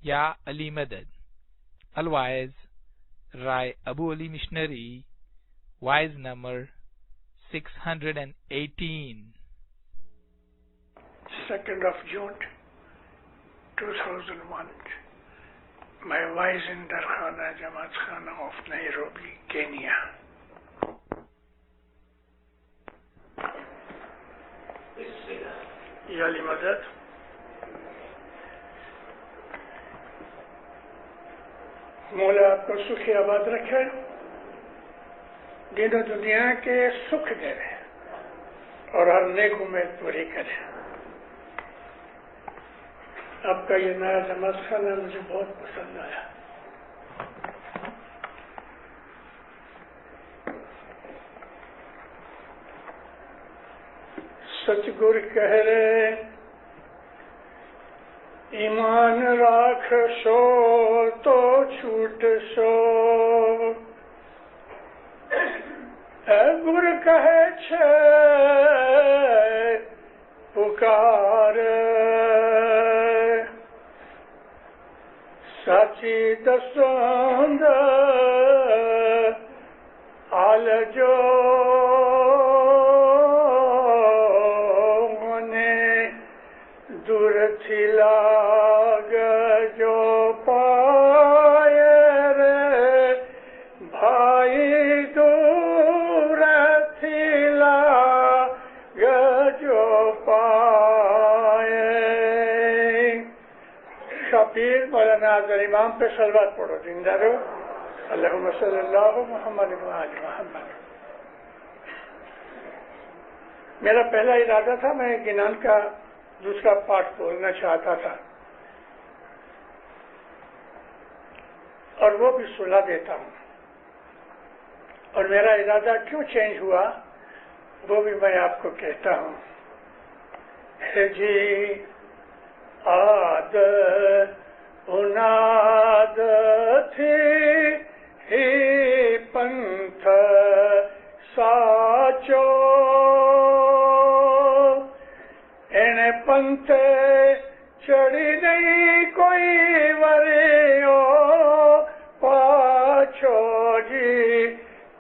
یا علی مدد. Alwaez Rai Abu Ali missionary Waez number 618. 2nd of June 2001. My wise in Darkhana Jamaat Khana of Nairobi, Kenya. Ya Ali Madad. مولا آپ کو سکھ آباد رکھے، دین و دنیا کے سکھ دے اور ہر نیک امید پوری کرے. آپ کا یہ نیا جماعت خانہ مجھے بہت پسند آیا. سچ گر کہہ رہے ایمان راکھ سو تو چھوٹ سو، اے گر کہے چھے پکار، سچی دسوند آل جو دور تھی لاگ جو پائے رے بھائی، دور تھی لاگ جو پائے. شبیر مولانا حضرت امام پہ صلوات پڑھو. زندہ رہو. اللہم صلی اللہ محمد و آل محمد. میرا پہلا ارادہ تھا میں گنان کا دوسرا پارٹ بولنا چاہتا تھا اور وہ بھی سنا دیتا ہوں، اور میرا ارادہ کیوں چینج ہوا وہ بھی میں آپ کو کہتا ہوں. ہے جی آد اناد تھی ہی پنتھ ساچو، پنت چڑی نہیں کوئی وریو پاچھو جی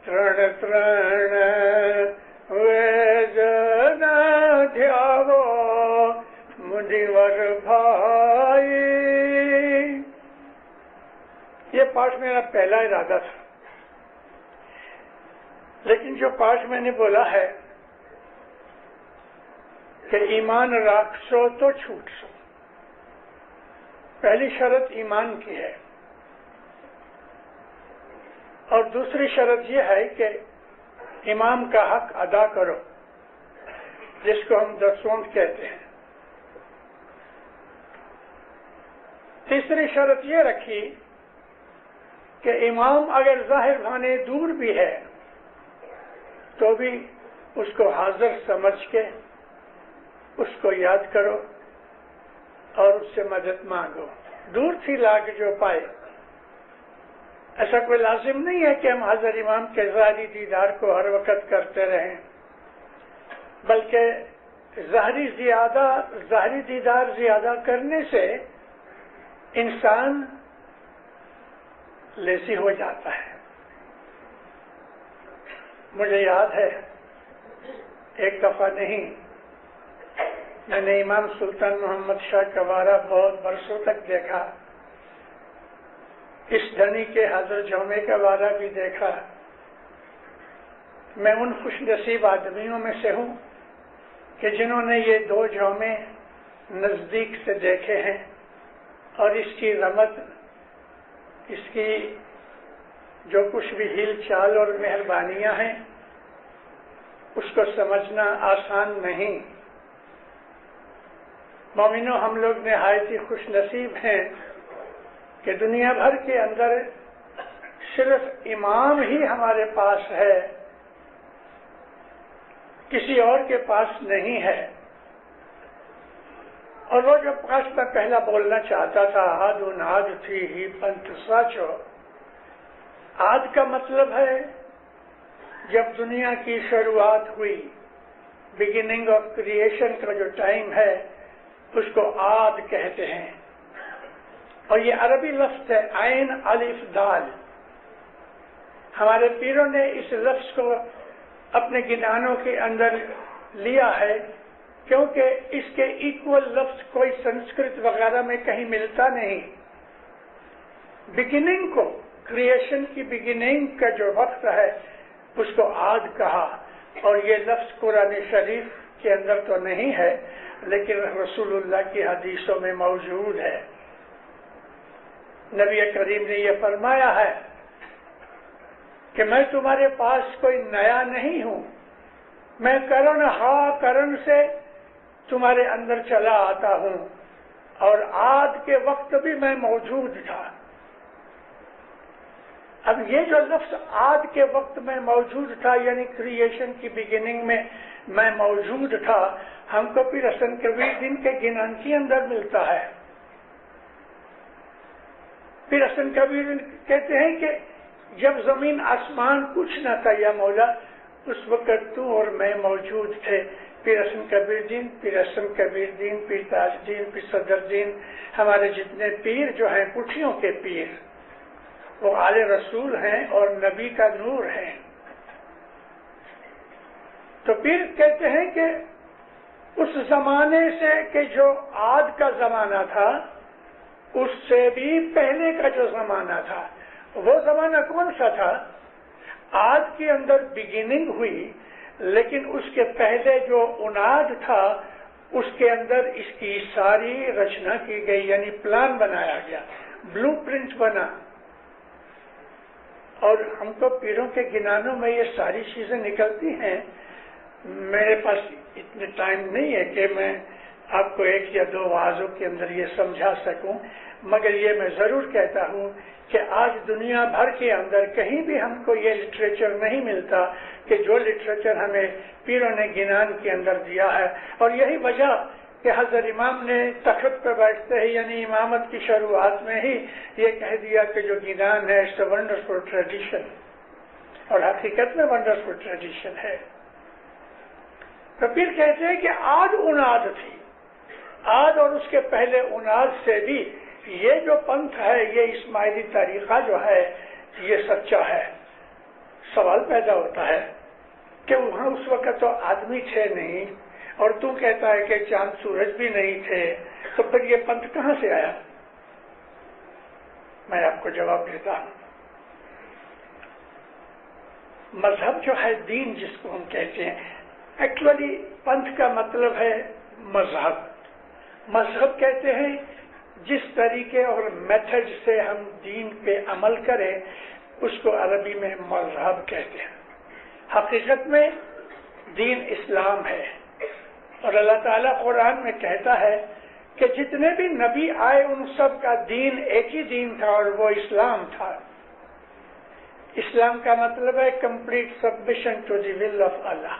ترن ترن ویج نہ دھیاو مجھور بھائی. یہ پاٹ میرا پہلا ارادہ تھا، لیکن جو پاٹ میں نے بولا ہے کہ ایمان راکھ سو تو چھوٹ سو، پہلی شرط ایمان کی ہے، اور دوسری شرط یہ ہے کہ امام کا حق ادا کرو جس کو ہم دسوند کہتے ہیں. تیسری شرط یہ رکھی کہ امام اگر ظاہر بھانے دور بھی ہے تو بھی اس کو حاضر سمجھ کے اس کو یاد کرو اور اس سے مدد مانگو. دور تھی لاگ جو پائے، ایسا کوئی لازم نہیں ہے کہ ہم حضرت امام کے ظاہری دیدار کو ہر وقت کرتے رہیں، بلکہ ظاہری دیدار زیادہ کرنے سے انسان لیزی ہو جاتا ہے. مجھے یاد ہے ایک دفعہ نہیں، میں نے امام سلطان محمد شاہ کا وارہ بہت برسوں تک دیکھا، اس دھنی کے حضرت جومے کا وارہ بھی دیکھا. میں ان خوش نصیب آدمیوں میں سے ہوں کہ جنہوں نے یہ دو جومے نزدیک سے دیکھے ہیں اور اس کی رمت، اس کی جو کچھ بھی ہل چال اور مہربانیاں ہیں اس کو سمجھنا آسان نہیں. مومنوں، ہم لوگ نہایت ہی خوش نصیب ہیں کہ دنیا بھر کے اندر صرف امام ہی ہمارے پاس ہے، کسی اور کے پاس نہیں ہے. اور وہ جو پاس میں پہلا بولنا چاہتا تھا، آد ناد تھی ہی پنتھ ساچو. آد کا مطلب ہے جب دنیا کی شروعات ہوئی، بگننگ آف کریشن کا جو ٹائم ہے اس کو آد کہتے ہیں. اور یہ عربی لفظ ہے عین الف دال. ہمارے پیروں نے اس لفظ کو اپنے گنانوں کے اندر لیا ہے کیونکہ اس کے ایکول لفظ کوئی سنسکرت وغیرہ میں کہیں ملتا نہیں. بگننگ کو، کریشن کی بگننگ کا جو وقت ہے اس کو عاد کہا، اور یہ لفظ قرآن شریف کے اندر تو نہیں ہے لیکن رسول اللہ کی حدیثوں میں موجود ہے. نبی کریم نے یہ فرمایا ہے کہ میں تمہارے پاس کوئی نیا نہیں ہوں، میں کرن سے تمہارے اندر چلا آتا ہوں، اور عاد کے وقت بھی میں موجود تھا. اب یہ جو لفظ عاد کے وقت میں موجود تھا یعنی کریشن کی بگننگ میں موجود تھا، ہم کو پھر حسن کبیر دین کے گنان کے اندر ملتا ہے. پھر حسن کبیر کہتے ہیں کہ جب زمین آسمان کچھ نہ تھا یا مولا، اس وقت تو اور میں موجود تھے. پھر حسن کبیر دین، پھر حسن کبیر دین، پھر تاج دین، پھر صدر دین، ہمارے جتنے پیر جو ہیں پٹھیوں کے پیر، وہ آل رسول ہیں اور نبی کا نور ہیں. تو پھر کہتے ہیں کہ اس زمانے سے کہ جو عاد کا زمانہ تھا اس سے بھی پہلے کا جو زمانہ تھا، وہ زمانہ کون سا تھا؟ عاد کے اندر بگننگ ہوئی، لیکن اس کے پہلے جو اناد تھا اس کے اندر اس کی ساری رچنا کی گئی، یعنی پلان بنایا گیا، بلو پرنٹ بنا. اور ہم کو پیروں کے گنانوں میں یہ ساری چیزیں نکلتی ہیں. میرے پاس اتنے ٹائم نہیں ہے کہ میں آپ کو ایک یا دو واضحوں کے اندر یہ سمجھا سکوں، مگر یہ میں ضرور کہتا ہوں کہ آج دنیا بھر کے اندر کہیں بھی ہم کو یہ لٹریچر نہیں ملتا کہ جو لٹریچر ہمیں پیروں نے گنان کے اندر دیا ہے. اور یہی وجہ کہ حضرت امام نے تخت پہ بیٹھتے ہی یعنی امامت کی شروعات میں ہی یہ کہہ دیا کہ جو گنان ہے اٹس اے ونڈرفل ٹریڈیشن، اور حقیقت میں ونڈرفل ٹریڈیشن ہے. تو پھر کہتے ہیں کہ آج اناد تھی، آج اور اس کے پہلے اناد سے بھی یہ جو پنتھ ہے، یہ اسماعیلی طریقہ جو ہے یہ سچا ہے. سوال پیدا ہوتا ہے کہ وہاں اس وقت تو آدمی تھے نہیں، اور تو کہتا ہے کہ چاند سورج بھی نہیں تھے، تو پھر یہ پنتھ کہاں سے آیا؟ میں آپ کو جواب دیتا ہوں. مذہب جو ہے، دین جس کو ہم کہتے ہیں، ایکچولی پنتھ کا مطلب ہے مذہب. مذہب کہتے ہیں جس طریقے اور میتھڈ سے ہم دین پہ عمل کریں اس کو عربی میں مذہب کہتے ہیں. حقیقت میں دین اسلام ہے، اور اللہ تعالیٰ قرآن میں کہتا ہے کہ جتنے بھی نبی آئے ان سب کا دین ایک ہی دین تھا، اور وہ اسلام تھا. اسلام کا مطلب ہے complete submission to the will of Allah.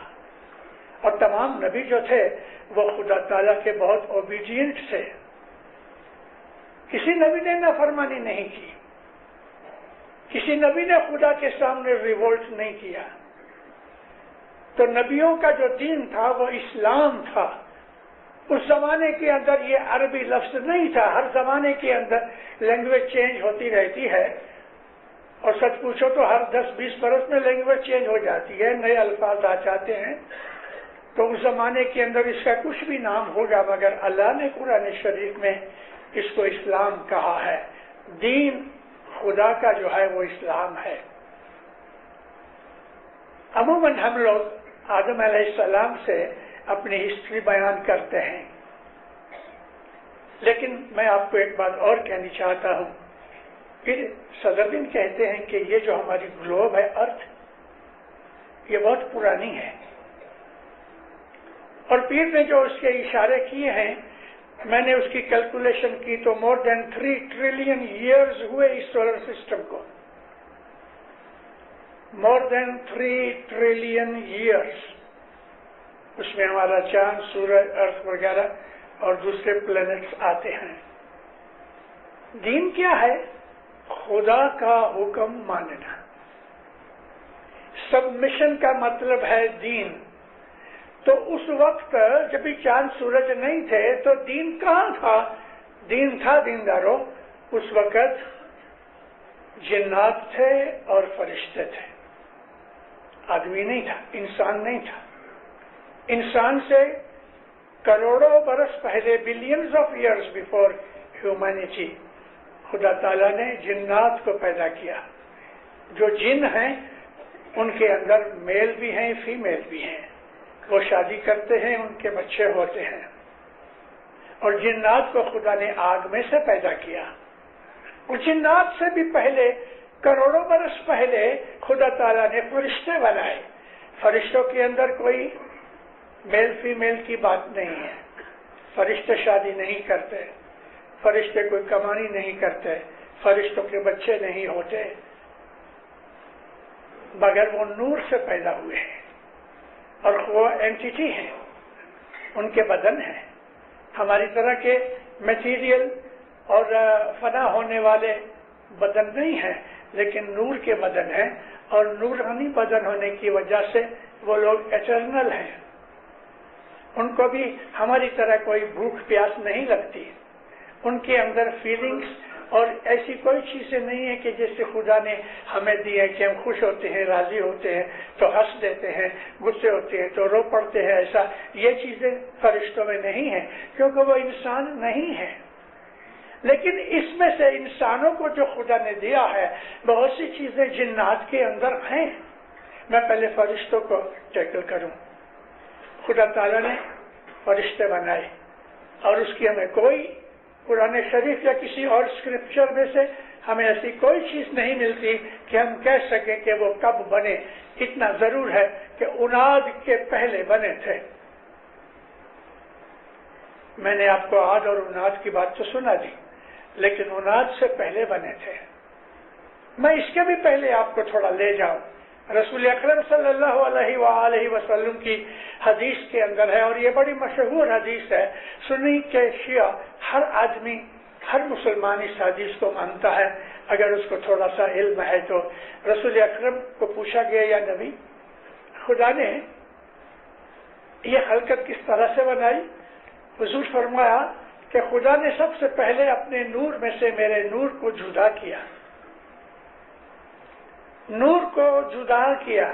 اور تمام نبی جو تھے وہ خدا تعالیٰ کے بہت اوبیڈینٹ تھے. کسی نبی نے نافرمانی نہیں کی، کسی نبی نے خدا کے سامنے ریولٹ نہیں کیا. تو نبیوں کا جو دین تھا وہ اسلام تھا. اس زمانے کے اندر یہ عربی لفظ نہیں تھا. ہر زمانے کے اندر لینگویج چینج ہوتی رہتی ہے، اور سچ پوچھو تو ہر 10-20 برس میں لینگویج چینج ہو جاتی ہے، نئے الفاظ آ جاتے ہیں. تو اس زمانے کے اندر اس کا کچھ بھی نام ہوگا، مگر اللہ نے قرآن شریف میں اس کو اسلام کہا ہے. دین خدا کا جو ہے وہ اسلام ہے. عموماً ہم لوگ آدم علیہ السلام سے اپنی ہسٹری بیان کرتے ہیں، لیکن میں آپ کو ایک بات اور کہنی چاہتا ہوں. پھر صدربین کہتے ہیں کہ یہ جو ہماری گلوب ہے، ارتھ، یہ بہت پرانی ہے. اور پیر نے جو اس کے اشارے کیے ہیں، میں نے اس کی کیلکولیشن کی تو مور دین 3 ٹریلین ایئرز ہوئے اس سولر سسٹم کو. مور دین 3 ٹریلین ایئرز. اس میں ہمارا چاند، سورج، ارتھ وغیرہ اور دوسرے پلینٹس آتے ہیں. دین کیا ہے؟ خدا کا حکم ماننا. سبمیشن کا مطلب ہے دین. تو اس وقت جب بھی چاند سورج نہیں تھے تو دین کہاں تھا؟ دین تھا دینداروں اس وقت جنات تھے اور فرشتے تھے، آدمی نہیں تھا، انسان نہیں تھا۔ انسان سے کروڑوں برس پہلے، billions of years before humanity, خدا تعالیٰ نے جنات کو پیدا کیا۔ جو جن ہیں ان کے اندر میل بھی ہیں، فیمیل بھی ہیں، وہ شادی کرتے ہیں، ان کے بچے ہوتے ہیں۔ اور جنات کو خدا نے آگ میں سے پیدا کیا۔ اور جنات سے بھی پہلے، کروڑوں برس پہلے، خدا تعالیٰ نے فرشتے بنائے۔ فرشتوں کے اندر کوئی میل فیمیل کی بات نہیں ہے، فرشتے شادی نہیں کرتے، فرشتے کوئی کمانی نہیں کرتے، فرشتوں کے بچے نہیں ہوتے، مگر وہ نور سے پیدا ہوئے ہیں اور وہ اینٹیٹی ہیں، ان کے بدن ہیں، ہماری طرح کے میٹیریل اور فنا ہونے والے بدن نہیں ہیں، لیکن نور کے بدن ہیں، اور نورانی بدن ہونے کی وجہ سے وہ لوگ ایٹرنل ہیں۔ ان کو بھی ہماری طرح کوئی بھوک پیاس نہیں لگتی، ان کے اندر فیلنگز اور ایسی کوئی چیزیں نہیں ہیں کہ جیسے خدا نے ہمیں دی ہے کہ ہم خوش ہوتے ہیں، راضی ہوتے ہیں تو ہنس دیتے ہیں، غصے ہوتے ہیں تو رو پڑتے ہیں، ایسا یہ چیزیں فرشتوں میں نہیں ہیں، کیونکہ وہ انسان نہیں ہیں۔ لیکن اس میں سے انسانوں کو جو خدا نے دیا ہے، بہت سی چیزیں جنات کے اندر ہیں۔ میں پہلے فرشتوں کو ٹیکل کروں۔ خدا تعالیٰ نے فرشتے بنائے، اور اس کی ہمیں کوئی قرآن شریف یا کسی اور اسکرپچر میں سے ہمیں ایسی کوئی چیز نہیں ملتی کہ ہم کہہ سکیں کہ وہ کب بنے۔ اتنا ضرور ہے کہ اوناد کے پہلے بنے تھے۔ میں نے آپ کو عاد اور اوناد کی بات تو سنا دی، لیکن اوناد سے پہلے بنے تھے۔ میں اس کے بھی پہلے آپ کو تھوڑا لے جاؤں۔ رسول اکرم صلی اللہ علیہ وآلہ وسلم کی حدیث کے اندر ہے، اور یہ بڑی مشہور حدیث ہے، سنی کہ شیعہ ہر آدمی، ہر مسلمان اس حدیث کو مانتا ہے اگر اس کو تھوڑا سا علم ہے تو۔ رسول اکرم کو پوچھا گیا، یا نبی، خدا نے یہ خلقت کس طرح سے بنائی؟ حضور فرمایا کہ خدا نے سب سے پہلے اپنے نور میں سے میرے نور کو جدا کیا، نور کو جدا کیا۔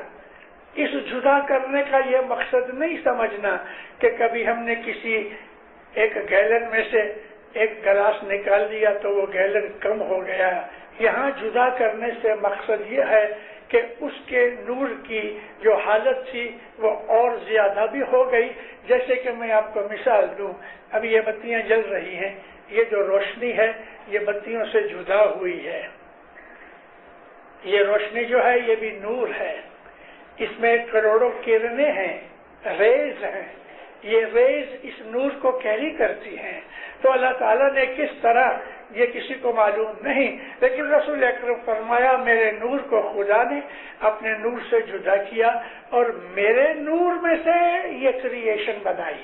اس جدا کرنے کا یہ مقصد نہیں سمجھنا کہ کبھی ہم نے کسی ایک گیلن میں سے ایک گلاس نکال دیا تو وہ گیلن کم ہو گیا۔ یہاں جدا کرنے سے مقصد یہ ہے کہ اس کے نور کی جو حالت تھی وہ اور زیادہ بھی ہو گئی۔ جیسے کہ میں آپ کو مثال دوں، اب یہ بتیاں جل رہی ہیں، یہ جو روشنی ہے یہ بتیوں سے جدا ہوئی ہے۔ یہ روشنی جو ہے یہ بھی نور ہے، اس میں کروڑوں کرنیں ہیں، ریز ہیں، یہ ریز اس نور کو کیری کرتی ہیں۔ تو اللہ تعالیٰ نے کس طرح، یہ کسی کو معلوم نہیں، لیکن رسول اکرم فرمایا میرے نور کو خدا نے اپنے نور سے جدا کیا اور میرے نور میں سے یہ کریشن بنائی۔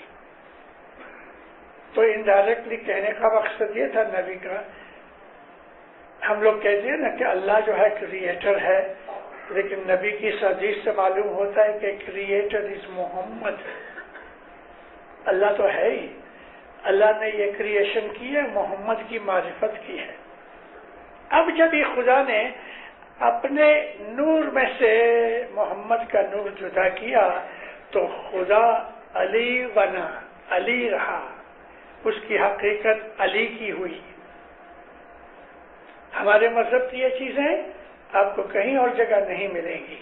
تو انڈائریکٹلی کہنے کا مقصد یہ تھا نبی کا، ہم لوگ کہتے ہیں نا کہ اللہ جو ہے کریٹر ہے، لیکن نبی کی اس حدیث سے معلوم ہوتا ہے کہ کریٹر از محمد۔ اللہ تو ہے ہی، اللہ نے یہ کریشن کی ہے، محمد کی معرفت کی ہے۔ اب جب یہ خدا نے اپنے نور میں سے محمد کا نور جدا کیا تو خدا علی بنا، علی رہا، اس کی حقیقت علی کی ہوئی۔ ہمارے مذہب کی یہ چیزیں آپ کو کہیں اور جگہ نہیں ملیں گی۔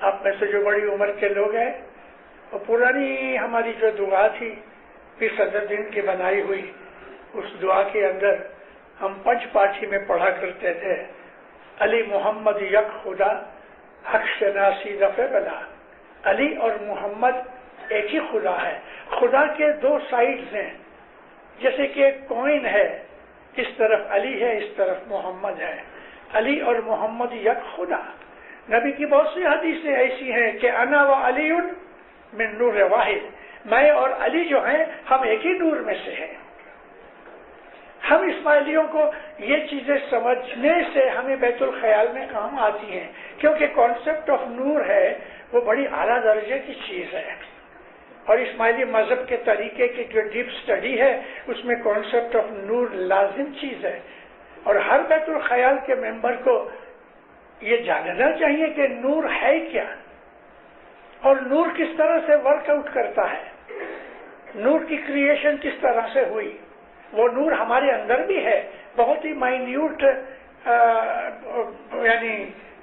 آپ میں سے جو بڑی عمر کے لوگ ہیں، وہ پرانی ہماری جو دعا تھی پیر صدر الدین کی بنائی ہوئی، اس دعا کے اندر ہم پنچ پارٹی میں پڑھا کرتے تھے، علی محمد یک خدا حق شناسی رفع بلا۔ علی اور محمد ایک ہی خدا ہے۔ خدا کے دو سائیڈز ہیں، جیسے کہ ایک کوئن ہے، اس طرف علی ہے، اس طرف محمد ہے۔ علی اور محمد یک خدا۔ نبی کی بہت سی حدیثیں ایسی ہیں کہ انا و علی من نور واحد، میں اور علی جو ہیں ہم ایک ہی نور میں سے ہیں۔ ہم اسماعیلیوں کو یہ چیزیں سمجھنے سے ہمیں بیت الخیال میں کام آتی ہیں، کیونکہ کانسیپٹ آف نور ہے وہ بڑی اعلیٰ درجے کی چیز ہے، اور اسماعیلی مذہب کے طریقے کی جو ڈیپ سٹڈی ہے اس میں کانسیپٹ آف نور لازم چیز ہے۔ اور ہر بیت الخیال کے ممبر کو یہ جاننا چاہیے کہ نور ہے کیا اور نور کس طرح سے ورک آؤٹ کرتا ہے، نور کی کریشن کس طرح سے ہوئی۔ وہ نور ہمارے اندر بھی ہے، بہت ہی مائنیوٹ یعنی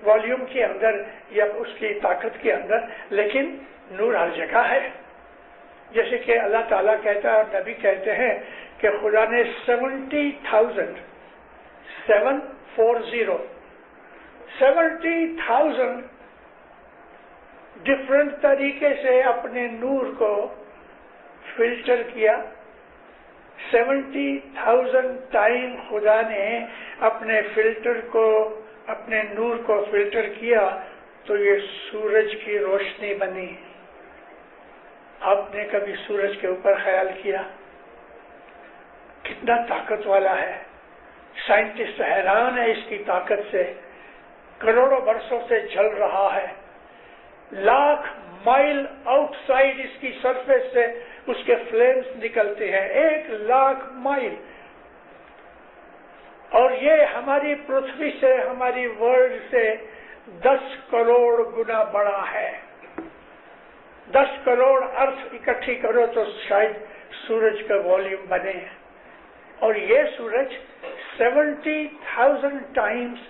والیوم کے اندر یا اس کی طاقت کے اندر، لیکن نور ہر جگہ ہے۔ جیسے کہ اللہ تعالیٰ کہتا ہے اور نبی کہتے ہیں کہ خدا نے 70,000 ڈفرنٹ طریقے سے اپنے نور کو فلٹر کیا۔ 70,000 ٹائم خدا نے اپنے فلٹر کو، اپنے نور کو فلٹر کیا تو یہ سورج کی روشنی بنی۔ آپ نے کبھی سورج کے اوپر خیال کیا؟ کتنا طاقت والا ہے، سائنٹسٹ حیران ہے اس کی طاقت سے، کروڑوں برسوں سے جل رہا ہے، لاکھ مائل آؤٹ سائڈ اس کی سرفیس سے اس کے فلیمز نکلتے ہیں، 1,00,000 مائل، اور یہ ہماری پرتھوی سے، ہماری ورلڈ سے 10 کروڑ گنا بڑا ہے۔ 10 کروڑ ارتھ اکٹھی کرو تو شاید سورج کا والیوم بنے، اور یہ سورج 70,000 ٹائمز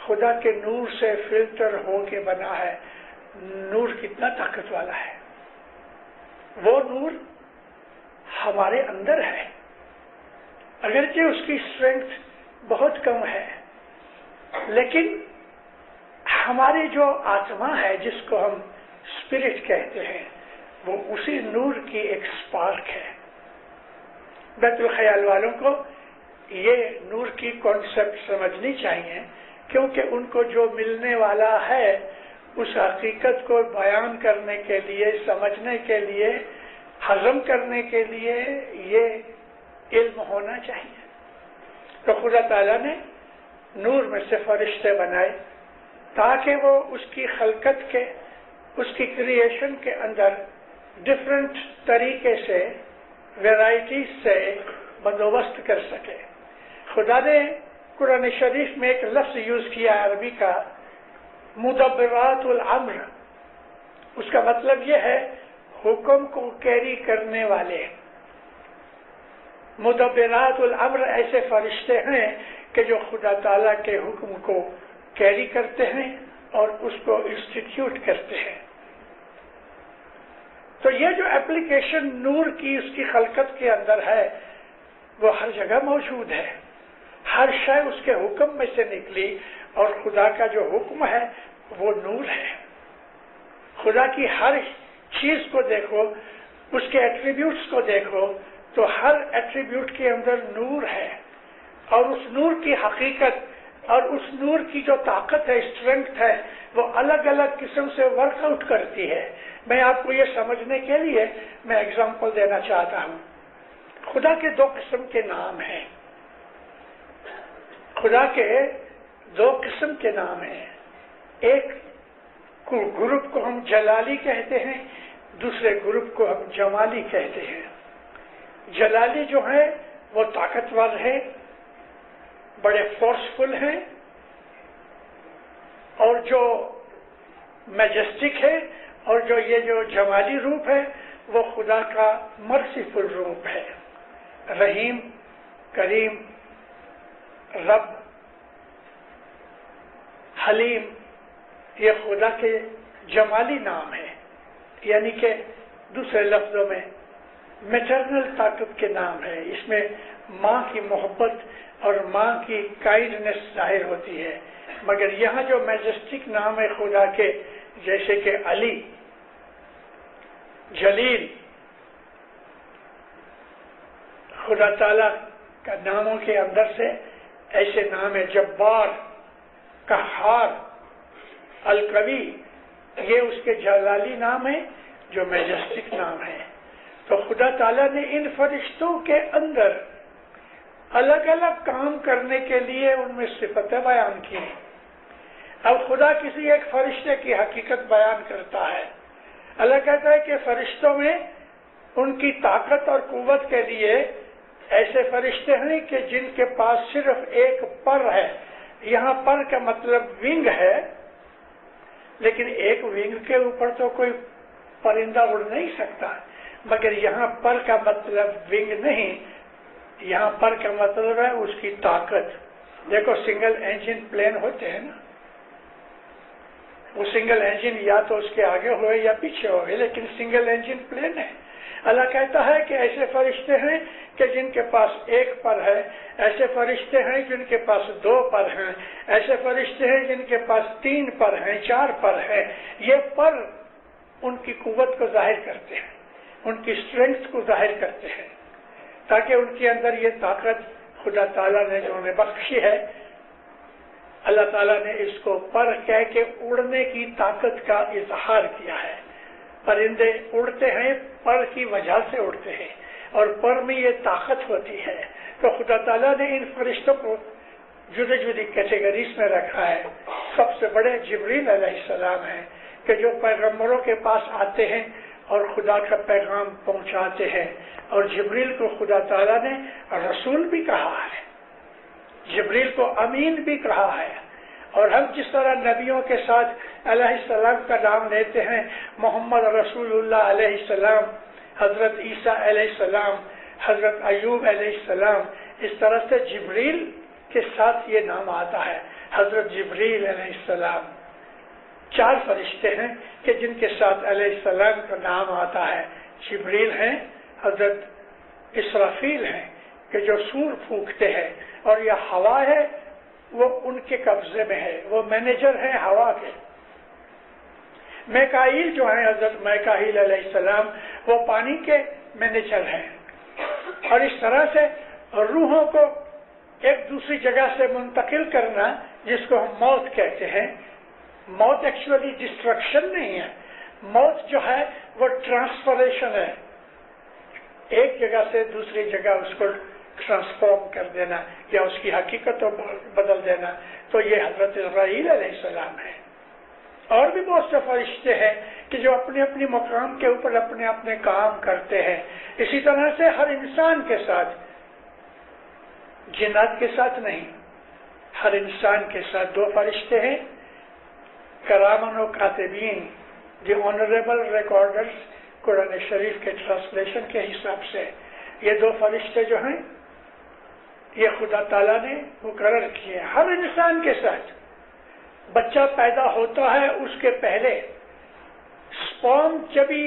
خدا کے نور سے فلٹر ہو کے بنا ہے۔ نور کتنا طاقت والا ہے، وہ نور ہمارے اندر ہے، اگرچہ اس کی اسٹرینتھ بہت کم ہے، لیکن ہماری جو آتما ہے جس کو ہم اسپرٹ کہتے ہیں، وہ اسی نور کی ایک اسپارک ہے۔ بیت الخیال والوں کو یہ نور کی کانسیپٹ سمجھنی چاہیے، کیونکہ ان کو جو ملنے والا ہے اس حقیقت کو بیان کرنے کے لیے، سمجھنے کے لیے، ہضم کرنے کے لیے یہ علم ہونا چاہیے۔ تو خدا تعالیٰ نے نور میں سے فرشتے بنائے تاکہ وہ اس کی خلقت کے، اس کی کریشن کے اندر ڈفرنٹ طریقے سے، ویرائٹیز سے بندوبست کر سکے۔ خدا نے قرآن شریف میں ایک لفظ یوز کیا عربی کا، مدبرات الامر، اس کا مطلب یہ ہے حکم کو کیری کرنے والے۔ مدبرات الامر ایسے فرشتے ہیں کہ جو خدا تعالیٰ کے حکم کو کیری کرتے ہیں اور اس کو انسٹیٹیوٹ کرتے ہیں۔ تو یہ جو اپلیکیشن نور کی اس کی خلقت کے اندر ہے وہ ہر جگہ موجود ہے، ہر شے اس کے حکم میں سے نکلی، اور خدا کا جو حکم ہے وہ نور ہے۔ خدا کی ہر چیز کو دیکھو، اس کے ایٹریبیوٹس کو دیکھو تو ہر ایٹریبیوٹ کے اندر نور ہے، اور اس نور کی حقیقت اور اس نور کی جو طاقت ہے، اسٹرینتھ ہے، وہ الگ الگ قسم سے ورک آؤٹ کرتی ہے۔ میں آپ کو یہ سمجھنے کے لیے میں ایگزامپل دینا چاہتا ہوں۔ خدا کے 2 قسم کے نام ہیں، خدا کے 2 قسم کے نام ہیں، ایک گروپ کو ہم جلالی کہتے ہیں، دوسرے گروپ کو ہم جمالی کہتے ہیں۔ جلالی جو ہے وہ طاقتور ہے، بڑے فورسفل ہیں، اور جو میجسٹک ہے، اور جو جمالی روپ ہے وہ خدا کا مرسیفل روپ ہے، رحیم، کریم، رب، حلیم، یہ خدا کے جمالی نام ہے، یعنی کہ دوسرے لفظوں میں میٹرنل طاقت کے نام ہے۔ اس میں ماں کی محبت اور ماں کی کائنڈنس ظاہر ہوتی ہے، مگر یہاں جو میجسٹک نام ہے خدا کے، جیسے کہ علی، جلیل، خدا تعالیٰ کا ناموں کے اندر سے ایسے نام ہے، جبار، قہار، القوی، یہ اس کے جلالی نام ہے جو میجسٹک نام ہے۔ تو خدا تعالیٰ نے ان فرشتوں کے اندر الگ الگ کام کرنے کے لیے ان میں صفتیں بیان کی۔ اب خدا کسی ایک فرشتے کی حقیقت بیان کرتا ہے، اللہ کہتا ہے کہ فرشتوں میں ان کی طاقت اور قوت کے لیے ایسے فرشتے ہیں کہ جن کے پاس صرف ایک پر ہے. یہاں پر کا مطلب ونگ ہے، لیکن ایک ونگ کے اوپر تو کوئی پرندہ اڑ نہیں سکتا. مگر یہاں پر کا مطلب ونگ نہیں، یہاں پر کا مطلب ہے اس کی طاقت. دیکھو سنگل انجن پلین ہوتے ہیں نا، وہ سنگل انجن یا تو اس کے آگے ہوئے یا پیچھے ہوئے، لیکن سنگل انجن پلین ہے. اللہ کہتا ہے کہ ایسے فرشتے ہیں کہ جن کے پاس ایک پر ہے، ایسے فرشتے ہیں جن کے پاس 2 پر ہیں، ایسے فرشتے ہیں جن کے پاس 3 پر ہیں، 4 پر ہیں. یہ پر ان کی قوت کو ظاہر کرتے ہیں، ان کی اسٹرینگتھ کو ظاہر کرتے ہیں، تاکہ ان کے اندر یہ طاقت خدا تعالیٰ نے جو انہیں بخشی ہے، اللہ تعالیٰ نے اس کو پر کہہ کے اڑنے کی طاقت کا اظہار کیا ہے. پرندے اڑتے ہیں پر کی وجہ سے اڑتے ہیں، اور پر میں یہ طاقت ہوتی ہے. تو خدا تعالیٰ نے ان فرشتوں کو جدی جدی کیٹیگریز میں رکھا ہے. سب سے بڑے جبریل علیہ السلام ہیں کہ جو پیغمبروں کے پاس آتے ہیں اور خدا کا پیغام پہنچاتے ہیں. اور جبریل کو خدا تعالیٰ نے رسول بھی کہا ہے، جبریل کو امین بھی کہا ہے. اور ہم جس طرح نبیوں کے ساتھ علیہ السلام کا نام لیتے ہیں، محمد رسول اللہ علیہ السلام، حضرت عیسیٰ علیہ السلام، حضرت ایوب علیہ السلام، اس طرح سے جبریل کے ساتھ یہ نام آتا ہے، حضرت جبریل علیہ السلام. 4 فرشتے ہیں کہ جن کے ساتھ علیہ السلام کا نام آتا ہے. جبریل ہیں، حضرت اسرافیل ہیں کہ جو سور پھونکتے ہیں، اور یہ ہوا ہے وہ ان کے قبضے میں ہے، وہ مینیجر ہیں ہوا کے. میکائیل جو ہیں، حضرت میکائیل علیہ السلام، وہ پانی کے مینیجر ہیں. اور اس طرح سے روحوں کو ایک دوسری جگہ سے منتقل کرنا، جس کو ہم موت کہتے ہیں. موت ایکچولی ڈسٹرکشن نہیں ہے، موت جو ہے وہ ٹرانسفریشن ہے، ایک جگہ سے دوسری جگہ اس کو ٹرانسفارم کر دینا یا اس کی حقیقت کو بدل دینا. تو یہ حضرت اسرائیل علیہ السلام ہے. اور بھی بہت سے فرشتے ہیں کہ جو اپنے اپنے مقام کے اوپر اپنے اپنے کام کرتے ہیں. اسی طرح سے ہر انسان کے ساتھ، جنات کے ساتھ نہیں، ہر انسان کے ساتھ 2 فرشتے ہیں، کرامن و کاتبین، دی آنریبل ریکارڈرز. قرآن شریف کے ٹرانسلیشن کے حساب سے یہ 2 فرشتے جو ہیں یہ خدا تعالیٰ نے مقرر کیے ہر انسان کے ساتھ. بچہ پیدا ہوتا ہے، اس کے پہلے سپرم جبھی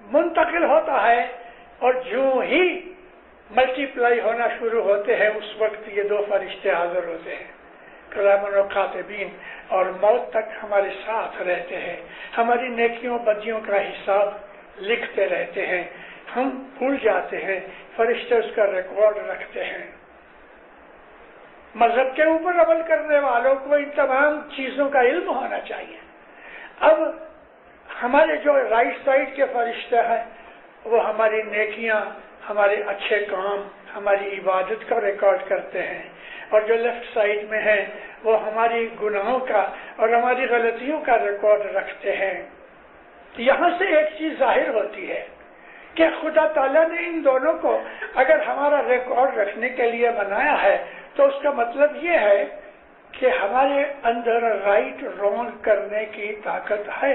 منتقل ہوتا ہے اور جو ہی ملٹی پلائی ہونا شروع ہوتے ہیں، اس وقت یہ 2 فرشتے حاضر ہوتے ہیں، کرامن و کاتبین. اور موت تک ہمارے ساتھ رہتے ہیں، ہماری نیکیوں بدیوں کا حساب لکھتے رہتے ہیں. ہم بھول جاتے ہیں، فرشتے اس کا ریکارڈ رکھتے ہیں. مذہب کے اوپر عمل کرنے والوں کو ان تمام چیزوں کا علم ہونا چاہیے. اب ہمارے جو رائٹ سائڈ کے فرشتے ہیں وہ ہماری نیکیاں، ہمارے اچھے کام، ہماری عبادت کا ریکارڈ کرتے ہیں، اور جو لیفٹ سائڈ میں ہیں وہ ہماری گناہوں کا اور ہماری غلطیوں کا ریکارڈ رکھتے ہیں. یہاں سے ایک چیز ظاہر ہوتی ہے کہ خدا تعالیٰ نے ان دونوں کو اگر ہمارا ریکارڈ رکھنے کے لیے بنایا ہے تو اس کا مطلب یہ ہے کہ ہمارے اندر رائٹ رونگ کرنے کی طاقت ہے،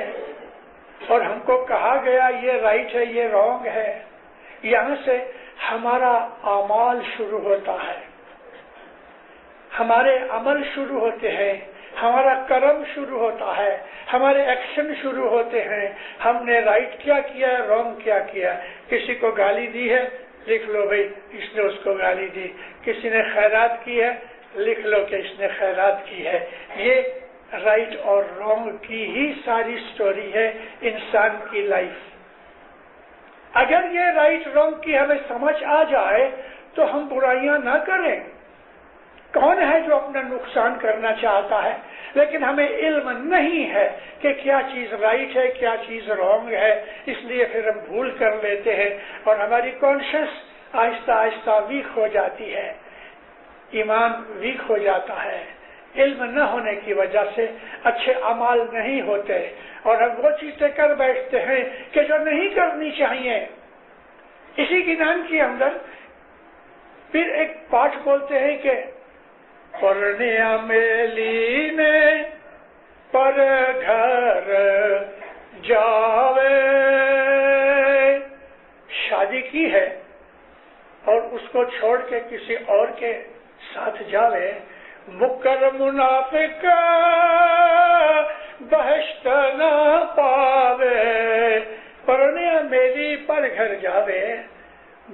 اور ہم کو کہا گیا یہ رائٹ ہے یہ رونگ ہے. یہاں سے ہمارا اعمال شروع ہوتا ہے، ہمارے عمل شروع ہوتے ہیں، ہمارا کرم شروع ہوتا ہے، ہمارے ایکشن شروع ہوتے ہیں. ہم نے رائٹ کیا کیا ہے، رونگ کیا کیا. کسی کو گالی دی ہے، لکھ لو بھائی اس نے اس کو گالی دی. کسی نے خیرات کی ہے، لکھ لو کہ اس نے خیرات کی ہے. یہ رائٹ اور رونگ کی ہی ساری سٹوری ہے انسان کی لائف. اگر یہ رائٹ رونگ کی ہمیں سمجھ آ جائے تو ہم برائیاں نہ کریں. کون ہے جو اپنا نقصان کرنا چاہتا ہے؟ لیکن ہمیں علم نہیں ہے کہ کیا چیز رائٹ ہے کیا چیز رونگ ہے، اس لیے پھر ہم بھول کر لیتے ہیں اور ہماری کانشنس آہستہ آہستہ ویک ہو جاتی ہے، ایمان ویک ہو جاتا ہے. علم نہ ہونے کی وجہ سے اچھے اعمال نہیں ہوتے اور ہم وہ چیزیں کر بیٹھتے ہیں کہ جو نہیں کرنی چاہیے. اسی کی نام کے اندر پھر ایک پاٹ بولتے ہیں کہ پرنیا میلی نے پر گھر جاوے، شادی کی ہے اور اس کو چھوڑ کے کسی اور کے ساتھ جاوے، مکر منافق بہشت نہ پاوے، پرنیا میلی پر گھر جاوے،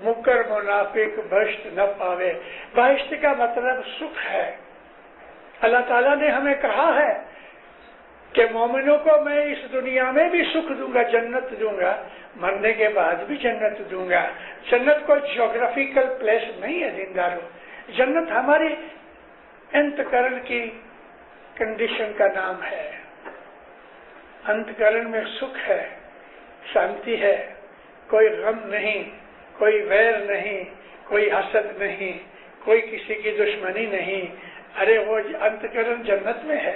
مکر منافق بہشت نہ پاوے۔ بہشت کا مطلب سکھ ہے۔ اللہ تعالیٰ نے ہمیں کہا ہے کہ مومنوں کو میں اس دنیا میں بھی سکھ دوں گا، جنت دوں گا، مرنے کے بعد بھی جنت دوں گا۔ جنت کوئی جیوگرافیکل پلیس نہیں ہے دینداروں، جنت ہماری انتکرن کی کنڈیشن کا نام ہے۔ انتکرن میں سکھ ہے، شانتی ہے، کوئی غم نہیں، کوئی ویر نہیں، کوئی حسد نہیں، کوئی کسی کی دشمنی نہیں۔ ارے وہ انتکرن جنت میں ہے۔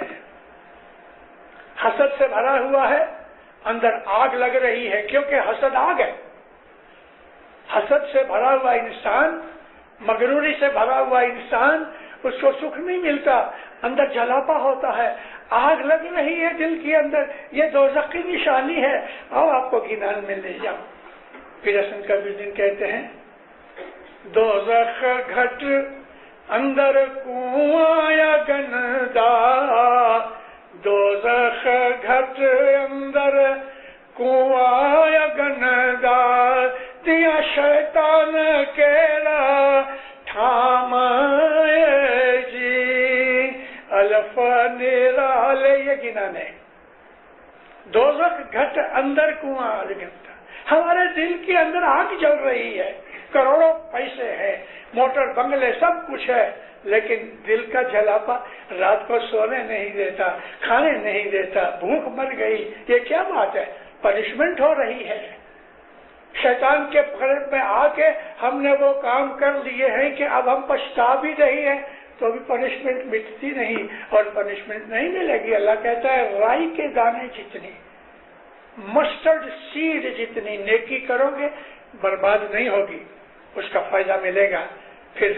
حسد سے بھرا ہوا ہے، اندر آگ لگ رہی ہے، کیونکہ حسد آگ ہے۔ حسد سے بھرا ہوا انسان، مغروری سے بھرا ہوا انسان، اس کو سکھ نہیں ملتا، اندر جلاپا ہوتا ہے، آگ لگ رہی ہے دل کے اندر۔ یہ دوزخ کی نشانی ہے۔ آؤ آپ کو گنان میں لے جاؤ۔ پھر حسن کبیر دن کہتے ہیں دوزخ گھٹ اندر کنواں یا گندا، دوزخ گھٹ اندر کنواں یا گندا، دیا شیطان کیلا تھامائے جی، الف نرال، یہ گنان ہے۔ دوزخ گھٹ اندر کنواں گندا، ہمارے دل کے اندر آگ جل رہی ہے، کروڑوں پیسے ہیں، موٹر بنگلے سب کچھ ہے، لیکن دل کا جلاپا رات کو سونے نہیں دیتا، کھانے نہیں دیتا، بھوک مر گئی۔ یہ کیا بات ہے؟ پنشمنٹ ہو رہی ہے۔ شیطان کے فریب میں آ کے ہم نے وہ کام کر لیے ہیں کہ اب ہم پچھتا بھی رہی ہیں، تو بھی پنشمنٹ مٹتی نہیں، اور پنشمنٹ نہیں ملے گی۔ اللہ کہتا ہے رائی کے دانے جتنی، مسٹرڈ سیڈ جتنی نیکی کرو گے برباد نہیں ہوگی، اس کا فائدہ ملے گا۔ پھر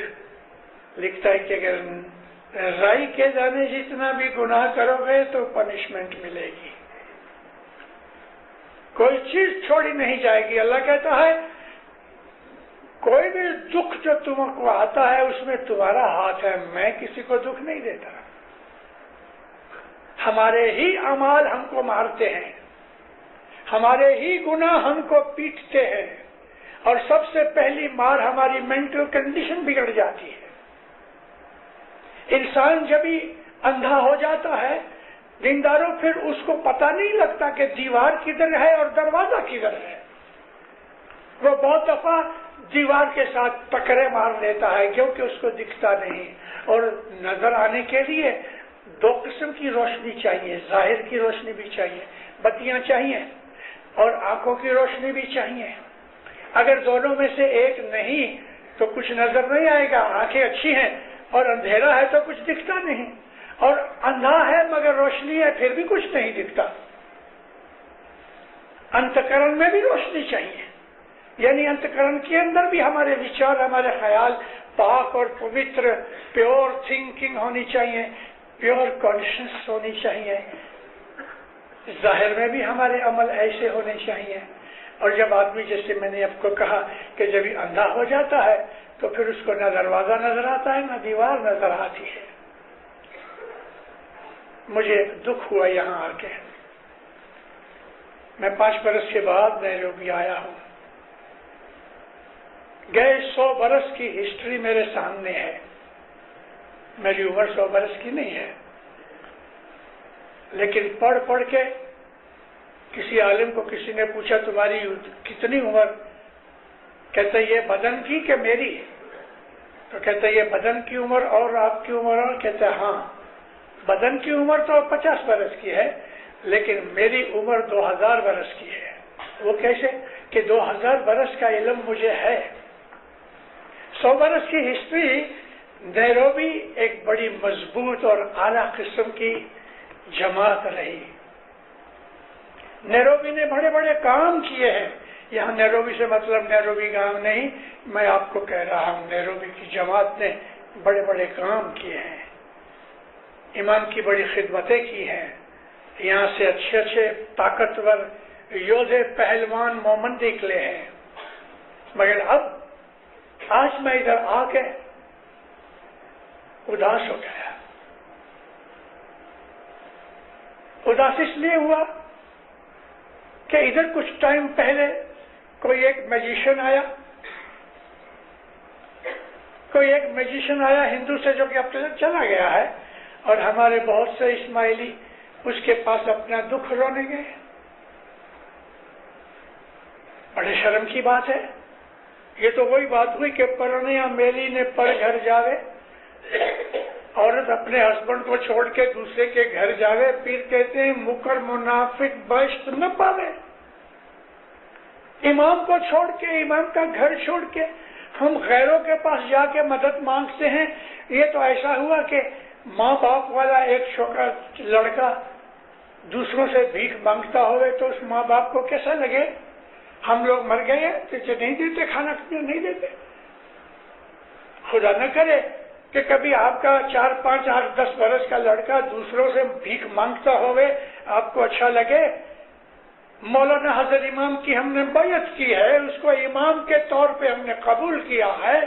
لکھتا ہے کہ اگر رائی کے دانے جتنا بھی گناہ کرو گے تو پنشمنٹ ملے گی، کوئی چیز چھوڑی نہیں جائے گی۔ اللہ کہتا ہے کوئی بھی دکھ جو تم کو آتا ہے اس میں تمہارا ہاتھ ہے، میں کسی کو دکھ نہیں دیتا۔ ہمارے ہی اعمال ہم کو مارتے ہیں، ہمارے ہی گناہ ہم کو پیٹتے ہیں، اور سب سے پہلی مار ہماری مینٹل کنڈیشن بگڑ جاتی ہے۔ انسان جب ہی اندھا ہو جاتا ہے دینداروں، پھر اس کو پتہ نہیں لگتا کہ دیوار کدھر ہے اور دروازہ کدھر ہے۔ وہ بہت دفعہ دیوار کے ساتھ ٹکرے مار لیتا ہے کیونکہ اس کو دکھتا نہیں۔ اور نظر آنے کے لیے دو قسم کی روشنی چاہیے، ظاہر کی روشنی بھی چاہیے، بتیاں چاہیے، اور آنکھوں کی روشنی بھی چاہیے۔ اگر دونوں میں سے ایک نہیں تو کچھ نظر نہیں آئے گا۔ آنکھیں اچھی ہیں اور اندھیرا ہے تو کچھ دکھتا نہیں، اور اندھا ہے مگر روشنی ہے پھر بھی کچھ نہیں دکھتا۔ انتکرن میں بھی روشنی چاہیے، یعنی انتکرن کے اندر بھی ہمارے وچار، ہمارے خیال پاک اور پوتر، پیور تھنکنگ ہونی چاہیے، پیور کانشنس ہونی چاہیے۔ ظاہر میں بھی ہمارے عمل ایسے ہونے چاہیے۔ اور جب آدمی، جیسے میں نے آپ کو کہا کہ جب یہ اندھا ہو جاتا ہے تو پھر اس کو نہ دروازہ نظر آتا ہے نہ دیوار نظر آتی ہے۔ مجھے دکھ ہوا یہاں آ کے، میں 5 برس کے بعد نیروبی آیا ہوں۔ گئے 100 برس کی ہسٹری میرے سامنے ہے، میری عمر 100 برس کی نہیں ہے، لیکن پڑھ پڑھ کے کسی عالم کو کسی نے پوچھا تمہاری کتنی عمر؟ کہتا یہ بدن کی کہ میری؟ تو کہتا یہ بدن کی عمر اور آپ کی عمر، اور کہتا ہاں بدن کی عمر تو 50 برس کی ہے لیکن میری عمر 2000 برس کی ہے۔ وہ کیسے؟ کہ 2000 برس کا علم مجھے ہے۔ 100 برس کی ہسٹری نیروبی ایک بڑی مضبوط اور اعلیٰ قسم کی جماعت رہی۔ نیروبی نے بڑے بڑے کام کیے ہیں، یہاں نیروبی سے مطلب نیروبی گاؤں نہیں، میں آپ کو کہہ رہا ہوں نیروبی کی جماعت نے بڑے بڑے کام کیے ہیں، ایمان کی بڑی خدمتیں کی ہیں، یہاں سے اچھے اچھے طاقتور یودھے پہلوان مومن نکلے ہیں، مگر اب آج میں ادھر آ کے اداس ہو گیا۔ اداس اس لیے ہوا کہ ادھر کچھ ٹائم پہلے کوئی ایک میجیشین آیا ہندو سے، جو کہ اب تک چلا گیا ہے، اور ہمارے بہت سے اسماعیلی اس کے پاس اپنا دکھ رونے گئے۔ بڑے شرم کی بات ہے، یہ تو وہی بات ہوئی کہ پرنیا میلی نے پر گھر جاوے، عورت اپنے ہسبینڈ کو چھوڑ کے دوسرے کے گھر جاوے، پھر کہتے ہیں مکر منافق بشت نہ پاوے۔ امام کو چھوڑ کے، امام کا گھر چھوڑ کے ہم غیروں کے پاس جا کے مدد مانگتے ہیں۔ یہ تو ایسا ہوا کہ ماں باپ والا ایک چھوٹا لڑکا دوسروں سے بھیک مانگتا ہوئے تو اس ماں باپ کو کیسا لگے؟ ہم لوگ مر گئے تو نہیں دیتے، کھانا نہیں دیتے۔ خدا نہ کرے کہ کبھی آپ کا 4 5 8 10 برس کا لڑکا دوسروں سے بھیک مانگتا ہوئے آپ کو اچھا لگے۔ مولانا حضرت امام کی ہم نے بیعت کی ہے، اس کو امام کے طور پہ ہم نے قبول کیا ہے،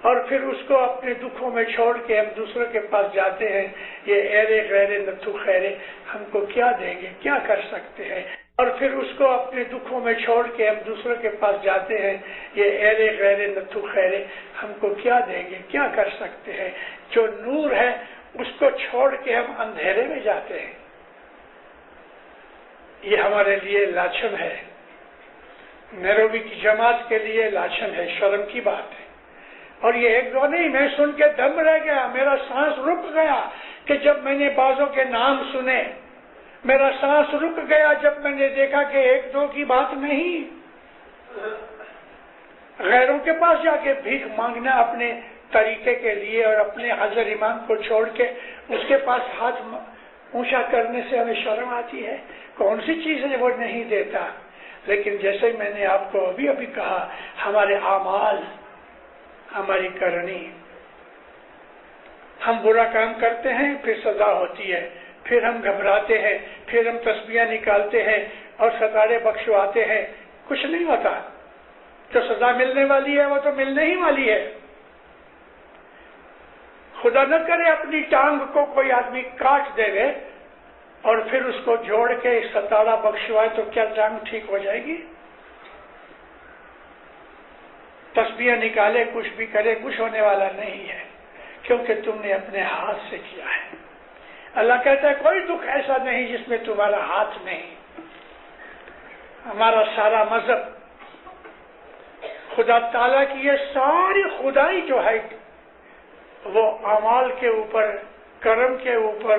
اور پھر اس کو اپنے دکھوں میں چھوڑ کے ہم دوسروں کے پاس جاتے ہیں۔ یہ ایرے غیرے نتھو خیرے ہم کو کیا دیں گے، کیا کر سکتے ہیں؟ اور پھر اس کو اپنے دکھوں میں چھوڑ کے ہم دوسروں کے پاس جاتے ہیں۔ یہ ایرے غیرے نتھو خیرے ہم کو کیا دیں گے، کیا کر سکتے ہیں؟ جو نور ہے اس کو چھوڑ کے ہم اندھیرے میں جاتے ہیں۔ یہ ہمارے لیے لاچھن ہے، نیروبی کی جماعت کے لیے لاچھن ہے، شرم کی بات ہے۔ اور یہ ایک دو نہیں، میں سن کے دم رہ گیا، میرا سانس رک گیا کہ جب میں نے بعضوں کے نام سنے، میرا سانس رک گیا جب میں نے دیکھا کہ ایک دو کی بات نہیں، غیروں کے پاس جا کے بھیک مانگنا اپنے طریقے کے لیے اور اپنے حضرت امام کو چھوڑ کے اس کے پاس ہاتھ اونچا کرنے سے ہمیں شرم آتی ہے۔ کون سی چیز ہے وہ نہیں دیتا؟ لیکن جیسے میں نے آپ کو ابھی کہا، ہمارے اعمال، ہماری کرنی، ہم برا کام کرتے ہیں پھر سزا ہوتی ہے، پھر ہم گھبراتے ہیں، پھر ہم تسبیحیں نکالتے ہیں اور ستارے بخشواتے ہیں، کچھ نہیں ہوتا۔ جو سزا ملنے والی ہے وہ تو ملنے ہی والی ہے۔ خدا نہ کرے اپنی ٹانگ کو کوئی آدمی کاٹ دے گے اور پھر اس کو جوڑ کے ستارہ بخشوائے تو کیا ٹانگ ٹھیک ہو جائے گی؟ تسبیحیں نکالے، کچھ بھی کرے، کچھ ہونے والا نہیں ہے، کیونکہ تم نے اپنے ہاتھ سے کیا ہے۔ اللہ کہتا ہے کوئی دکھ ایسا نہیں جس میں تمہارا ہاتھ نہیں۔ ہمارا سارا مذہب، خدا تعالیٰ کی یہ ساری خدائی جو ہے وہ اعمال کے اوپر، کرم کے اوپر،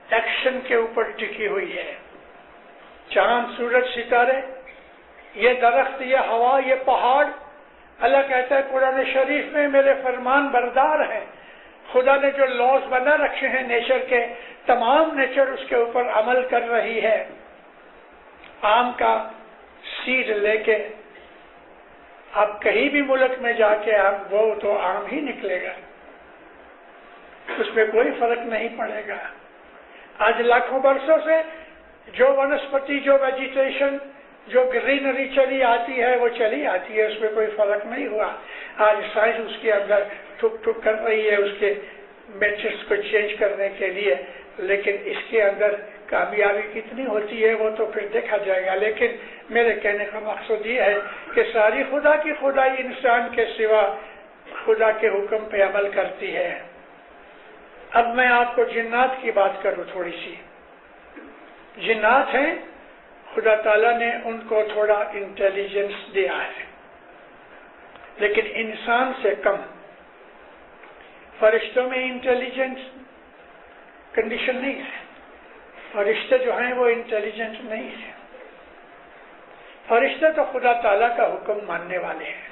ایکشن کے اوپر ٹکی ہوئی ہے۔ چاند، سورج، ستارے، یہ درخت، یہ ہوا، یہ پہاڑ، اللہ کہتا ہے قرآن شریف میں میرے فرمان بردار ہیں۔ خدا نے جو لاز بنا رکھے ہیں نیچر کے، تمام نیچر اس کے اوپر عمل کر رہی ہے۔ آم کا سیڈ لے کے آپ کہیں بھی ملک میں جا کے آپ وہ تو آم ہی نکلے گا، اس میں کوئی فرق نہیں پڑے گا۔ آج لاکھوں برسوں سے جو ونسپتی، جو ویجیٹیشن، جو گرینری چلی آتی ہے وہ چلی آتی ہے، اس میں کوئی فرق نہیں ہوا۔ آج سائنس اس کے اندر ٹھک ٹھک کر رہی ہے اس کے میٹرکس کو چینج کرنے کے لیے، لیکن اس کے اندر کامیابی کتنی ہوتی ہے وہ تو پھر دیکھا جائے گا۔ لیکن میرے کہنے کا مقصد یہ ہے کہ ساری خدا کی خدائی انسان کے سوا خدا کے حکم پہ عمل کرتی ہے۔ اب میں آپ کو جنات کی بات کروں تھوڑی سی۔ جنات ہیں، خدا تعالیٰ نے ان کو تھوڑا انٹیلیجنس دیا ہے، لیکن انسان سے کم۔ فرشتوں میں انٹیلیجنس کنڈیشن نہیں ہے، فرشتے جو ہیں وہ انٹیلیجنٹ نہیں ہیں۔ فرشتے تو خدا تعالیٰ کا حکم ماننے والے ہیں،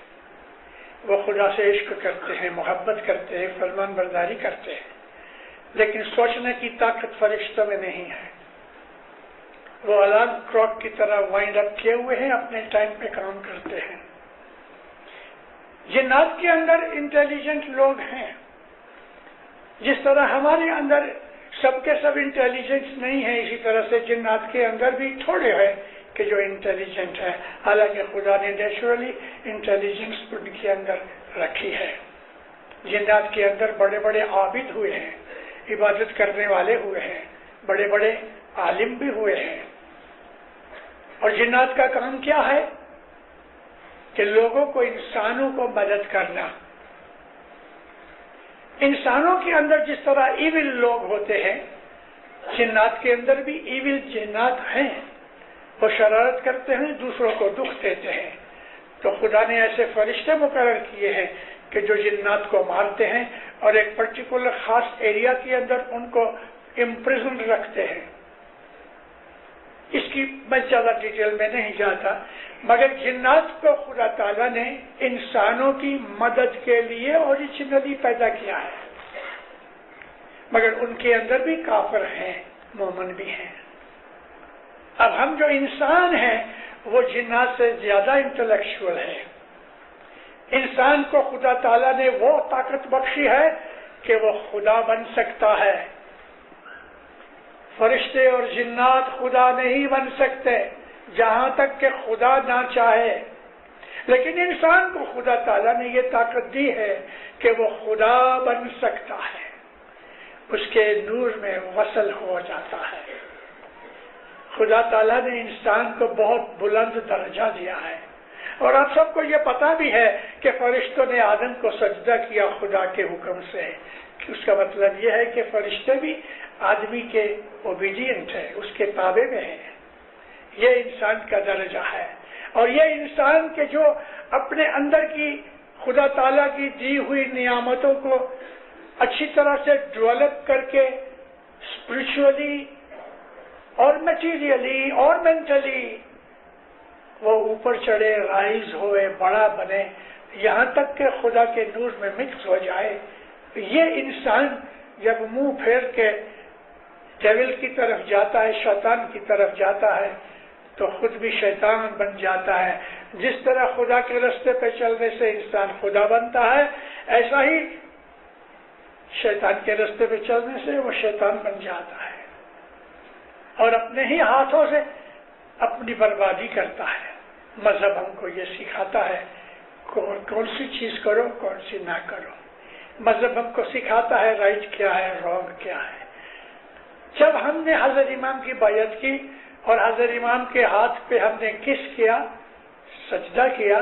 وہ خدا سے عشق کرتے ہیں، محبت کرتے ہیں، فرمان برداری کرتے ہیں، لیکن سوچنے کی طاقت فرشتوں میں نہیں ہے۔ وہ الارم کلاک کی طرح وائنڈ اپ کیے ہوئے ہیں، اپنے ٹائم پہ کام کرتے ہیں۔ جنات کے اندر انٹیلیجنٹ لوگ ہیں، جس طرح ہمارے اندر سب کے سب انٹیلیجنس نہیں ہے، اسی طرح سے جنات کے اندر بھی تھوڑے ہیں کہ جو انٹیلیجنٹ ہے، حالانکہ خدا نے نیچرلی انٹیلیجنس ان کے اندر رکھی ہے۔ جنات کے اندر بڑے بڑے عابد ہوئے ہیں، عبادت کرنے والے ہوئے ہیں، بڑے بڑے عالم بھی ہوئے ہیں۔ اور جنات کا کام کیا ہے کہ لوگوں کو، انسانوں کو مدد کرنا۔ انسانوں کے اندر جس طرح ایول لوگ ہوتے ہیں، جنات کے اندر بھی ایول جنات ہیں، وہ شرارت کرتے ہیں، دوسروں کو دکھ دیتے ہیں۔ تو خدا نے ایسے فرشتے مقرر کیے ہیں کہ جو جنات کو مارتے ہیں اور ایک پرٹیکولر خاص ایریا کے اندر ان کو امپریزن رکھتے ہیں۔ اس کی میں زیادہ ڈیٹیل میں نہیں جاتا، مگر جنات کو خدا تعالیٰ نے انسانوں کی مدد کے لیے اوریجنلی پیدا کیا ہے، مگر ان کے اندر بھی کافر ہیں، مومن بھی ہیں۔ اب ہم جو انسان ہیں وہ جنات سے زیادہ انٹلیکچوئل ہیں۔ انسان کو خدا تعالیٰ نے وہ طاقت بخشی ہے کہ وہ خدا بن سکتا ہے۔ فرشتے اور جنات خدا نہیں بن سکتے جہاں تک کہ خدا نہ چاہے، لیکن انسان کو خدا تعالیٰ نے یہ طاقت دی ہے کہ وہ خدا بن سکتا ہے، اس کے نور میں وصل ہو جاتا ہے۔ خدا تعالیٰ نے انسان کو بہت بلند درجہ دیا ہے، اور آپ سب کو یہ پتا بھی ہے کہ فرشتوں نے آدم کو سجدہ کیا خدا کے حکم سے۔ اس کا مطلب یہ ہے کہ فرشتے بھی آدمی کے اوبیڈینٹ ہے، اس کے تابع میں ہے۔ یہ انسان کا درجہ ہے، اور یہ انسان کے جو اپنے اندر کی خدا تعالیٰ کی دی ہوئی نعمتوں کو اچھی طرح سے ڈیولپ کر کے اسپرچولی اور میٹیریلی اور مینٹلی وہ اوپر چڑھے، رائز ہوئے، بڑا بنے، یہاں تک کہ خدا کے نور میں مکس ہو جائے۔ یہ انسان جب منہ پھیر کے ڈیول کی طرف جاتا ہے، شیطان کی طرف جاتا ہے، تو خود بھی شیطان بن جاتا ہے۔ جس طرح خدا کے راستے پہ چلنے سے انسان خدا بنتا ہے، ایسا ہی شیطان کے راستے پہ چلنے سے وہ شیطان بن جاتا ہے، اور اپنے ہی ہاتھوں سے اپنی بربادی کرتا ہے۔ مذہب ہم کو یہ سکھاتا ہے کون سی چیز کرو، کون سی نہ کرو۔ مذہب ہم کو سکھاتا ہے رائٹ کیا ہے، رانگ کیا ہے۔ جب ہم نے حضرت امام کی بیعت کی اور حضرت امام کے ہاتھ پہ ہم نے کس کیا، سجدہ کیا،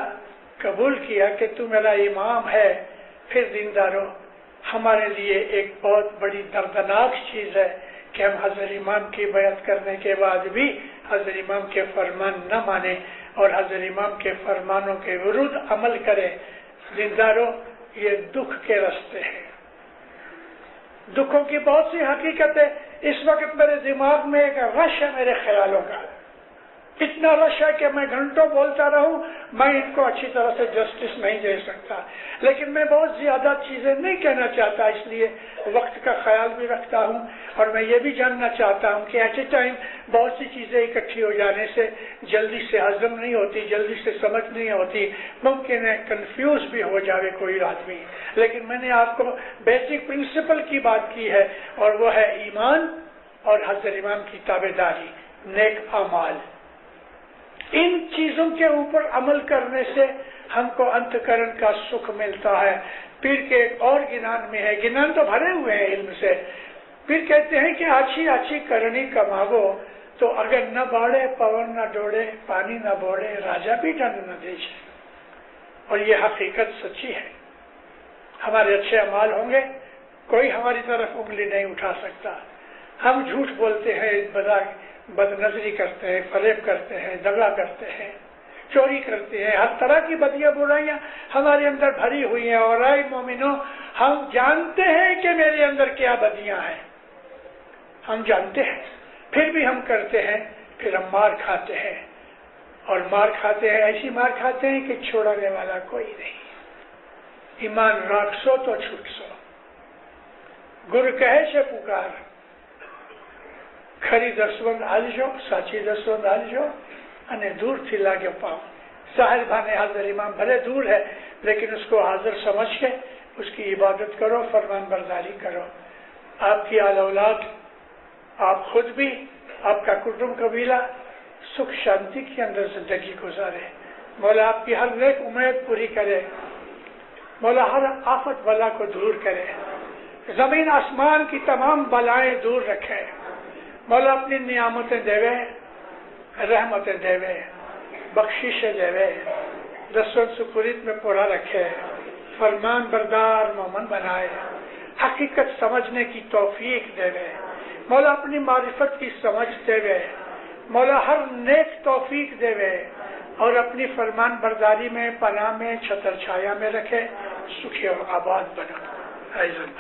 قبول کیا کہ تو میرا امام ہے، پھر دینداروں ہمارے لیے ایک بہت بڑی دردناک چیز ہے کہ ہم حضرت امام کی بیعت کرنے کے بعد بھی حضرت امام کے فرمان نہ مانے اور حضرت امام کے فرمانوں کے ورود عمل کرے۔ دینداروں، یہ دکھ کے راستے ہیں، دکھوں کی بہت سی حقیقتیں۔ اس وقت میرے دماغ میں ایک رش ہے میرے خیالوں کا، اتنا رش ہے کہ میں گھنٹوں بولتا رہوں، میں ان کو اچھی طرح سے جسٹس نہیں دے سکتا، لیکن میں بہت زیادہ چیزیں نہیں کہنا چاہتا، اس لیے وقت کا خیال بھی رکھتا ہوں، اور میں یہ بھی جاننا چاہتا ہوں کہ ایٹ اے ٹائم بہت سی چیزیں اکٹھی ہو جانے سے جلدی سے ہضم نہیں ہوتی، جلدی سے سمجھ نہیں ہوتی، ممکن ہے کنفیوز بھی ہو جاوے کوئی آدمی۔ لیکن میں نے آپ کو بیسک پرنسپل کی بات کی ہے، اور وہ ہے ایمان اور حضرت امام کی تابعداری، نیک اعمال۔ ان چیزوں کے اوپر عمل کرنے سے ہم کو انتکرن کا سکھ ملتا ہے۔ پھر کے ایک اور گنان میں ہے، گنان تو بھرے ہوئے ہیں علم سے، پھر کہتے ہیں کہ اچھی اچھی کرنی کماو تو اگر نہ باڑے پون نہ ڈوڑے، پانی نہ بوڑے، راجا بھی ڈنڈ نہ دے جائے۔ اور یہ حقیقت سچی ہے، ہمارے اچھے اعمال ہوں گے، کوئی ہماری طرف انگلی نہیں اٹھا سکتا۔ ہم جھوٹ بولتے ہیں، بد نظری کرتے ہیں، فریب کرتے ہیں، دغا کرتے ہیں، چوری کرتے ہیں، ہر طرح کی بدیاں برائیاں ہمارے اندر بھری ہوئی ہیں۔ اور اے مومنوں، ہم جانتے ہیں کہ میرے اندر کیا بدیاں ہیں، ہم جانتے ہیں، پھر بھی ہم کرتے ہیں، پھر ہم مار کھاتے ہیں، اور مار کھاتے ہیں، ایسی مار کھاتے ہیں کہ چھوڑانے والا کوئی نہیں۔ ایمان راکھ سو تو چھوٹ سو، گر کہے سے پکار، ખરી દસવંત આલજો, સાચી દસવંત આલજો અને દૂરથી લાગે પાઓ. ظاہر بھانے حاضر امام بھلے دور ہے لیکن اس کو حاضر سمجھ کے اس کی عبادت کرو، فرمان برداری کرو. آپ کی آل اولاد، آپ خود بھی، آپ کا کٹمب قبیلہ سکھ شانتی کے اندر زندگی گزارے. مولا آپ کی ہر نیک امید پوری کرے. مولا ہر آفت بلا کو دور کرے. زمین آسمان کی تمام بلائیں دور رکھے. مولا اپنی نعمتیں دیوے، رحمتیں دیوے، بخشش دیوے، دسویں سپرید میں پورا رکھے. فرمان بردار مومن بنائے. حقیقت سمجھنے کی توفیق دیوے. مولا اپنی معرفت کی سمجھ دیوے. مولا ہر نیک توفیق دیوے اور اپنی فرمان برداری میں، پناہ میں، چھتر چھایا میں رکھے. سکھی اور آباد بنا. عزت